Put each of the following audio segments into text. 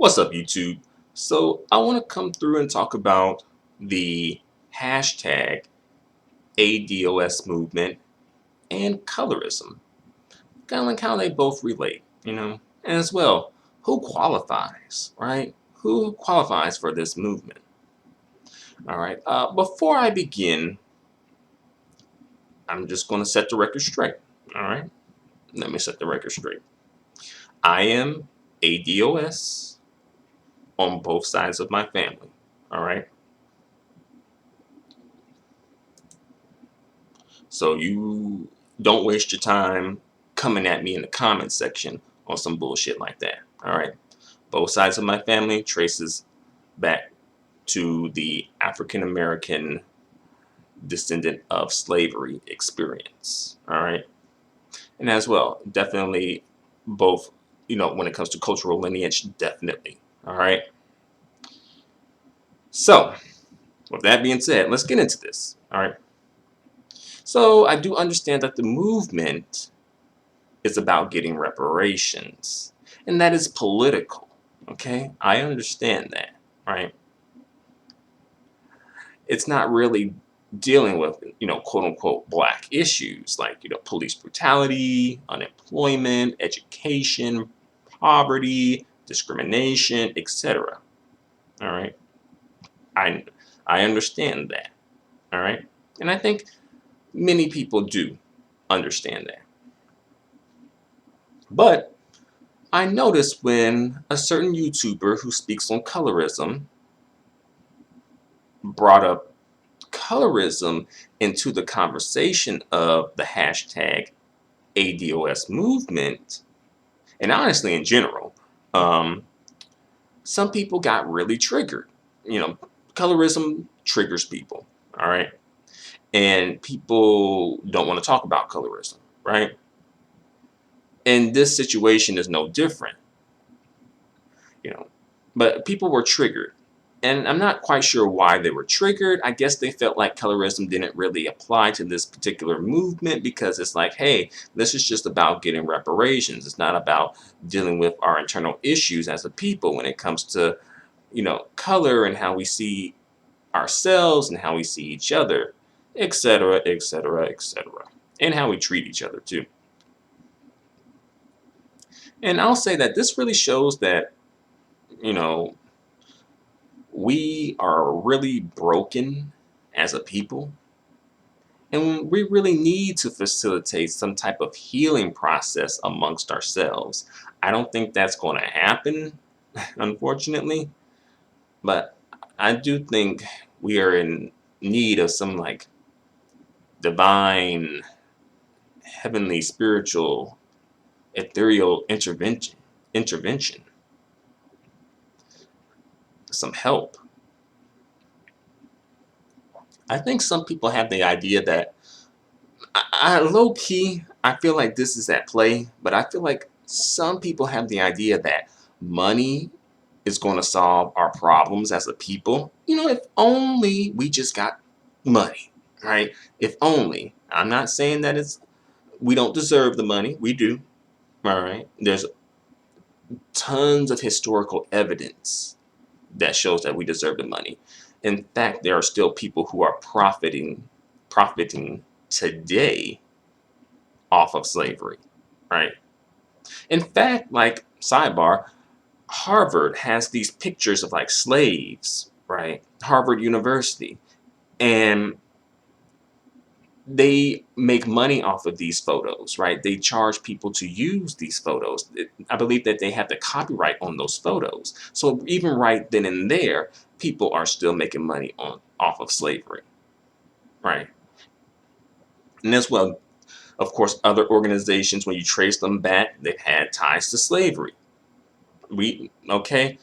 What's up, YouTube? So I want to come through and talk about the hashtag ADOS movement and colorism. Kind of like how they both relate, and as well, who qualifies, right? Who qualifies for this movement? All right. Before I begin, I'm just going to set the record straight. All right. Let me set the record straight. I am ADOS on both sides of my family. All right. So you don't waste your time coming at me in the comment section on some bullshit like that. All right. Both sides of my family traces back to the African American descendant of slavery experience. All right. And as well, definitely both, when it comes to cultural lineage, definitely. All right. So, with that being said, let's get into this. All right. So, I do understand that the movement is about getting reparations. And that is political. Okay? I understand that, right? It's not really dealing with, quote unquote, black issues like, police brutality, unemployment, education, poverty, discrimination, etc. All right? I I understand that. All right? And I think many people do understand that. But I noticed when a certain YouTuber who speaks on colorism brought up colorism into the conversation of the hashtag ADOS movement, and honestly in general, um, some people got really triggered. Colorism triggers people, all right? And people don't want to talk about colorism, right? And this situation is no different, you know. But people were triggered. And I'm not quite sure why they were triggered. I guess they felt like colorism didn't really apply to this particular movement because it's like, hey, this is just about getting reparations. It's not about dealing with our internal issues as a people when it comes to, color and how we see ourselves and how we see each other, etc., etc., etc., and how we treat each other too. And I'll say that this really shows that, you know, we are really broken as a people, and we really need to facilitate some type of healing process amongst ourselves. I don't think that's going to happen, unfortunately, but I do think we are in need of some like divine, heavenly, spiritual, ethereal intervention, some help. I think some people have the idea that low key, I feel like this is at play, but I feel like some people have the idea that money is going to solve our problems as a people. If only we just got money, right? If only. I'm not saying that we don't deserve the money. We do. All right. There's tons of historical evidence that shows that we deserve the money. In fact, there are still people who are profiting today off of slavery, right? In fact, like sidebar, Harvard has these pictures of like slaves, right? Harvard University, and they make money off of these photos, right? They charge people to use these photos. I believe that they have the copyright on those photos. So even right then and there, people are still making money off of slavery, right? And as well, of course, other organizations, when you trace them back, they've had ties to slavery. Okay?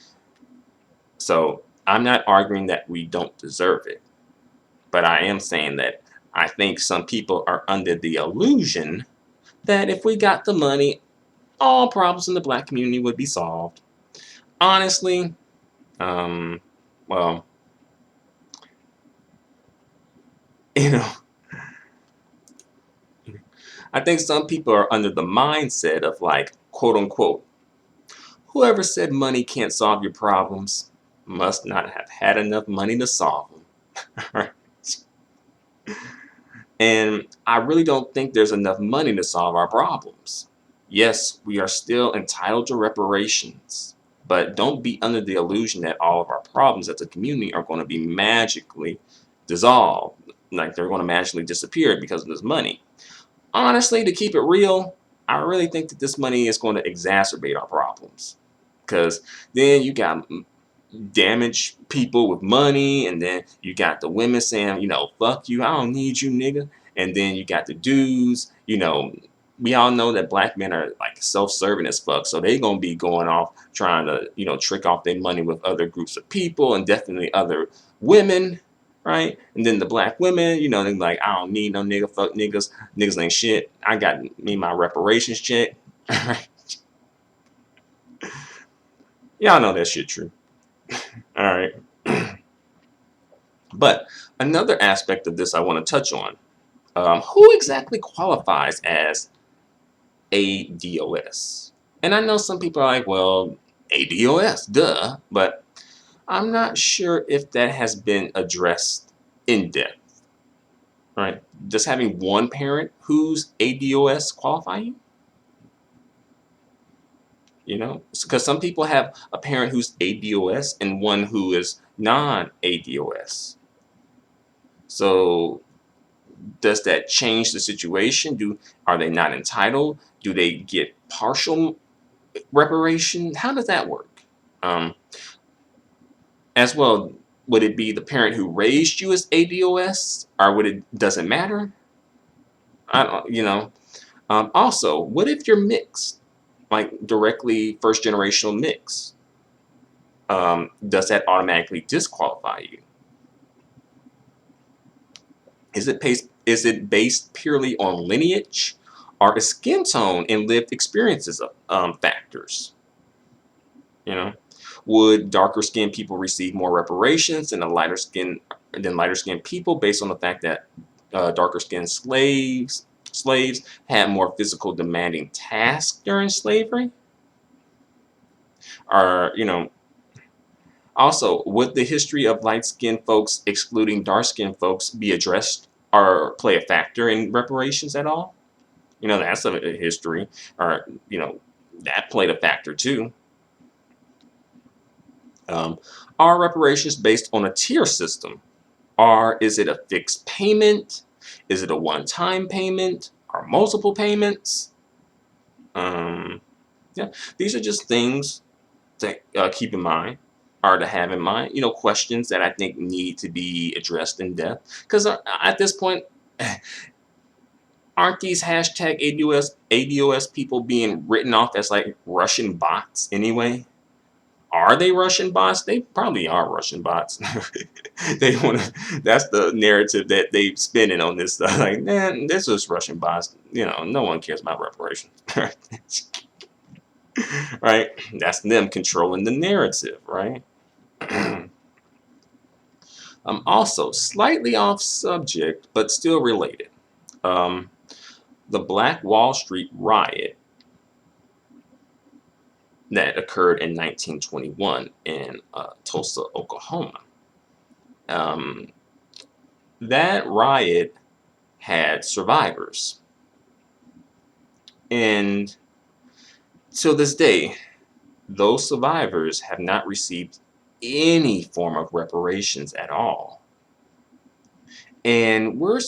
So I'm not arguing that we don't deserve it, but I am saying that I think some people are under the illusion that if we got the money, all problems in the black community would be solved. Honestly, well, you know, I think some people are under the mindset of like, quote unquote, Whoever said money can't solve your problems must not have had enough money to solve them. And I really don't think there's enough money to solve our problems. Yes, we are still entitled to reparations, but don't be under the illusion that all of our problems as a community are going to be magically dissolved, like they're going to magically disappear because of this money. Honestly, to keep it real, I really think that this money is going to exacerbate our problems, because then you got damaged people with money, and then you got the women saying, fuck you, I don't need you, nigga. And then you got the dudes, we all know that black men are like self-serving as fuck, so they gonna be going off trying to, trick off their money with other groups of people, and definitely other women, right? And then the black women, they're like, I don't need no nigga, fuck niggas, niggas ain't shit, I got me my reparations check. Y'all know that shit true. All right. But another aspect of this I want to touch on. Who exactly qualifies as ADOS? And I know some people are like, well, ADOS, duh. But I'm not sure if that has been addressed in depth. Right? Does having one parent who's ADOS qualify you? Because some people have a parent who's ADOS and one who is non-ADOS. So does that change the situation? Are they not entitled? Do they get partial reparation? How does that work? As well, would it be the parent who raised you as ADOS, or does it matter? I don't. Also, what if you're mixed, like directly first generational mix? Does that automatically disqualify you? Is it based purely on lineage, or is skin tone and lived experiences factors? Would darker skinned people receive more reparations than lighter skinned people based on the fact that darker skinned slaves had more physical demanding tasks during slavery? Or also, would the history of light-skinned folks excluding dark-skinned folks be addressed or play a factor in reparations at all? That's a history, or, that played a factor too. Are reparations based on a tier system? Or is it a fixed payment? Is it a one-time payment? Or multiple payments? Yeah, these are just things to keep in mind, or to have in mind, questions that I think need to be addressed in depth. Because at this point, aren't these hashtag ADOS people being written off as like Russian bots anyway? Are they Russian bots? They probably are Russian bots. They want to. That's the narrative that they spinning on this stuff. Like, man, this is Russian bots. No one cares about reparations. Right? That's them controlling the narrative, right? Also, slightly off subject, but still related. The Black Wall Street riot that occurred in 1921 in Tulsa, Oklahoma. That riot had survivors. And to this day, those survivors have not received any form of reparations at all. And we're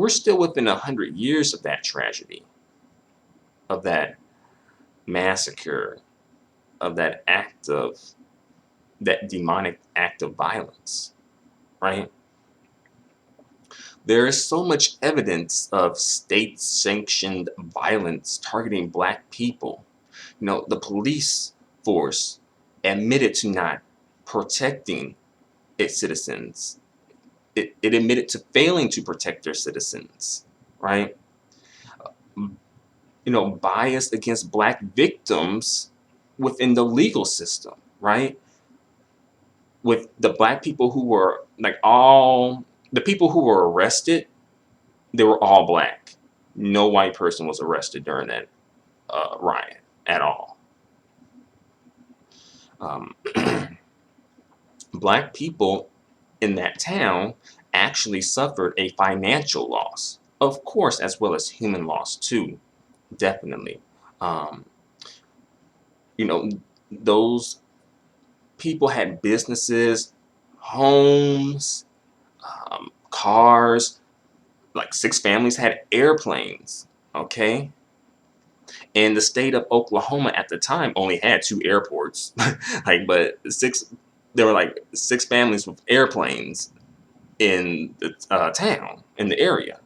still within 100 years of that tragedy, of that massacre, of that demonic act of violence, right? There is so much evidence of state-sanctioned violence targeting black people. The police force admitted to not protecting its citizens. It admitted to failing to protect their citizens, right? Bias against black victims within the legal system, right? With the black people who were the people who were arrested, they were all black. No white person was arrested during that riot at all. Um, Black people in that town actually suffered a financial loss, of course, as well as human loss too, definitely. Um, you know, those people had businesses, homes, cars, like 6 families had airplanes, okay? And the state of Oklahoma at the time only had 2 airports. Like, but there were like 6 families with airplanes in the town, in the area.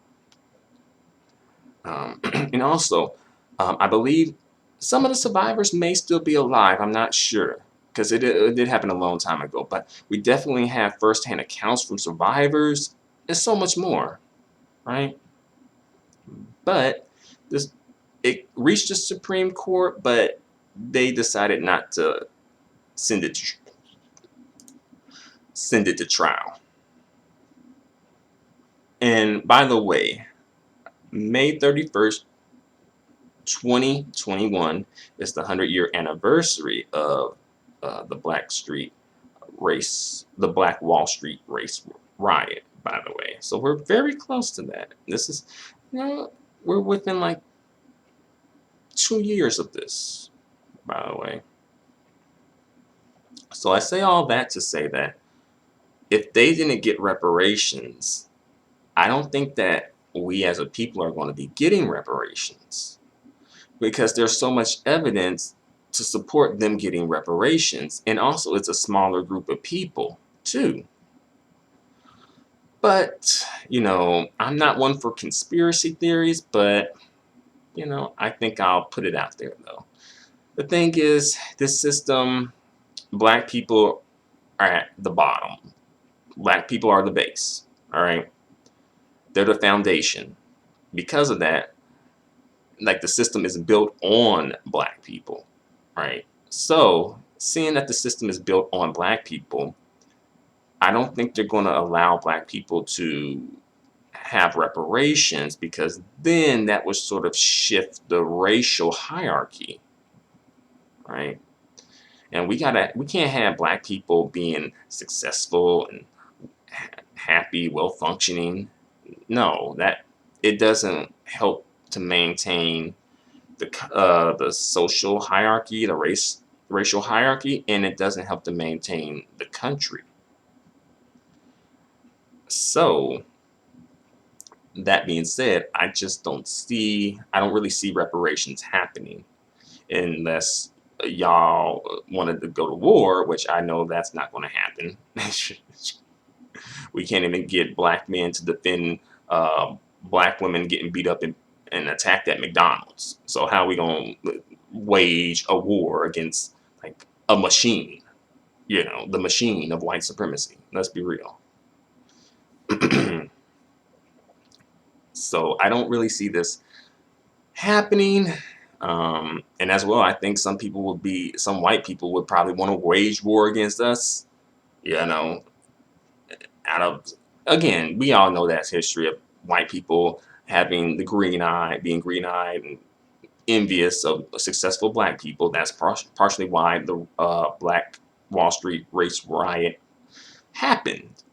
And also, I believe some of the survivors may still be alive. I'm not sure because it did happen a long time ago. But we definitely have firsthand accounts from survivors and so much more, right? But this it reached the Supreme Court, but they decided not to send it to, send it to trial. And by the way, May 31st, 2021 is the 100-year anniversary of the Black Wall Street race riot, by the way. So we're very close to that. This is, we're within like 2 years of this, by the way. So I say all that to say that if they didn't get reparations, I don't think that we as a people are going to be getting reparations because there's so much evidence to support them getting reparations. And also, it's a smaller group of people, too. But, I'm not one for conspiracy theories, but, I think I'll put it out there, though. The thing is, this system, Black people are at the bottom. Black people are the base, all right? They're the foundation. Because of that, like the system is built on Black people, right? So, seeing that the system is built on Black people, I don't think they're going to allow Black people to have reparations because then that would sort of shift the racial hierarchy, right? And we can't have Black people being successful and happy, well functioning. No, that it doesn't help to maintain the social hierarchy, the racial hierarchy, and it doesn't help to maintain the country. So that being said, I don't really see reparations happening unless y'all wanted to go to war, which I know that's not going to happen. We can't even get Black men to defend Black women getting beat up and attacked at McDonald's. So how are we going to wage a war against like a machine? The machine of white supremacy. Let's be real. So I don't really see this happening. And as well, I think some white people would probably want to wage war against us. Out of, again, we all know that's history of white people having the green eye, being green eyed and envious of successful Black people. That's partially why the Black Wall Street race riot happened,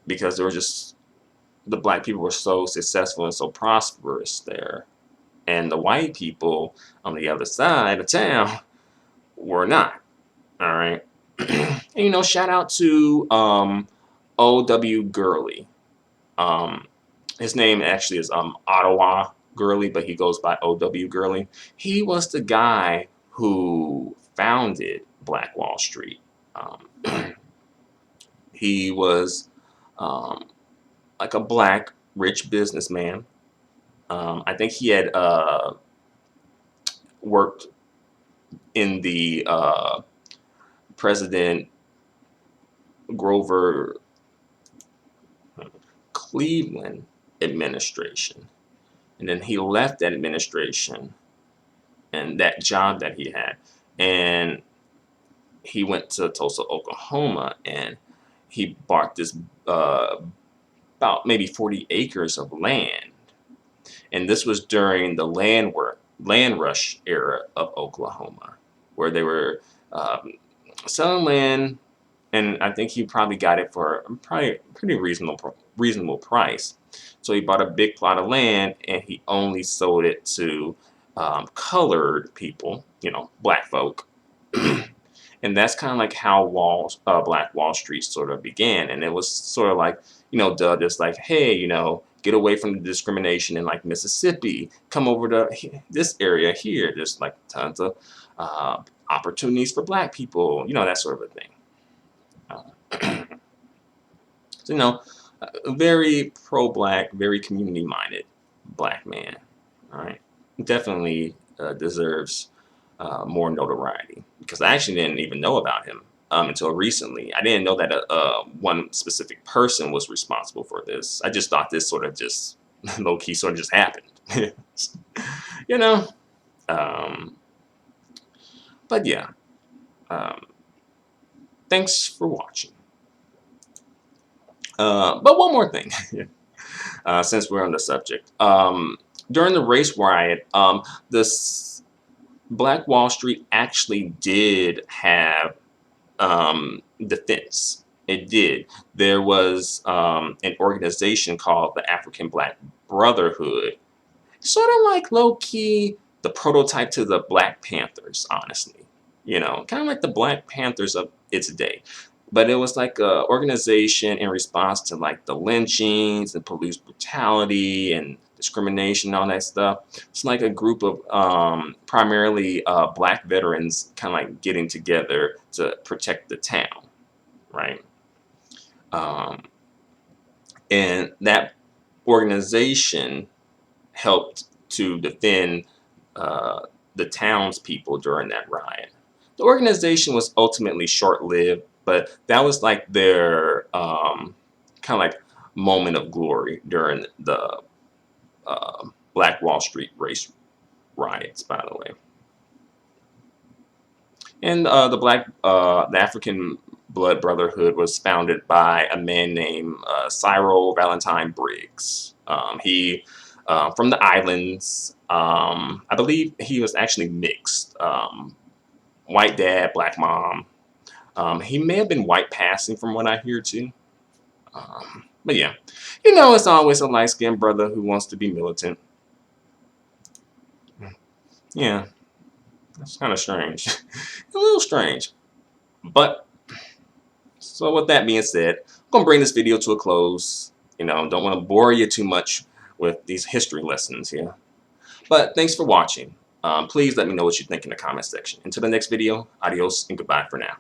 because the Black people were so successful and so prosperous there. And the white people on the other side of town were not. All right. And, shout out to O.W. Gurley. His name actually is Ottawa Gurley, but he goes by O.W. Gurley. He was the guy who founded Black Wall Street. He was like a Black rich businessman. I think he had worked in the President Grover Cleveland administration. And then he left that administration and that job that he had. And he went to Tulsa, Oklahoma, and he bought this about maybe 40 acres of land. And this was during the land rush era of Oklahoma, where they were selling land, and I think he probably got it for probably a pretty reasonable price. So he bought a big plot of land, and he only sold it to colored people, you know, black folk. And that's kind of like how Black Wall Street sort of began. And it was sort of like, you know, dubbed as like, hey, you know, get away from the discrimination in like Mississippi, come over to this area here. There's like tons of opportunities for black people, you know, that sort of a thing. So, you know, a very pro-black, very community-minded black man. All right, definitely deserves more notoriety, because I actually didn't even know about him until recently. I didn't know that one specific person was responsible for this. I just thought this sort of just low-key sort of just happened. You know. But yeah. Thanks for watching. But one more thing, since we're on the subject. During the race riot, this Black Wall Street actually did have defense. It did. There was an organization called the African Black Brotherhood, sort of like low-key the prototype to the Black Panthers, honestly. You know, kind of like the Black Panthers of its day. But it was like a organization in response to like the lynchings and police brutality and discrimination and all that stuff. It's like a group of primarily black veterans kind of like getting together to protect the town, right? And that organization helped to defend the townspeople during that riot. The organization was ultimately short-lived, but that was like their kind of like moment of glory during the Black Wall Street race riots, by the way. And the African Blood Brotherhood was founded by a man named Cyril Valentine Briggs. He from the islands. I believe he was actually mixed. White dad, black mom. He may have been white passing from what I hear too. But yeah, you know, it's always a light-skinned brother who wants to be militant. Yeah, that's kind of strange. A little strange. But, so with that being said, I'm going to bring this video to a close. You know, don't want to bore you too much with these history lessons here. But thanks for watching. Please let me know what you think in the comment section. Until the next video, adios and goodbye for now.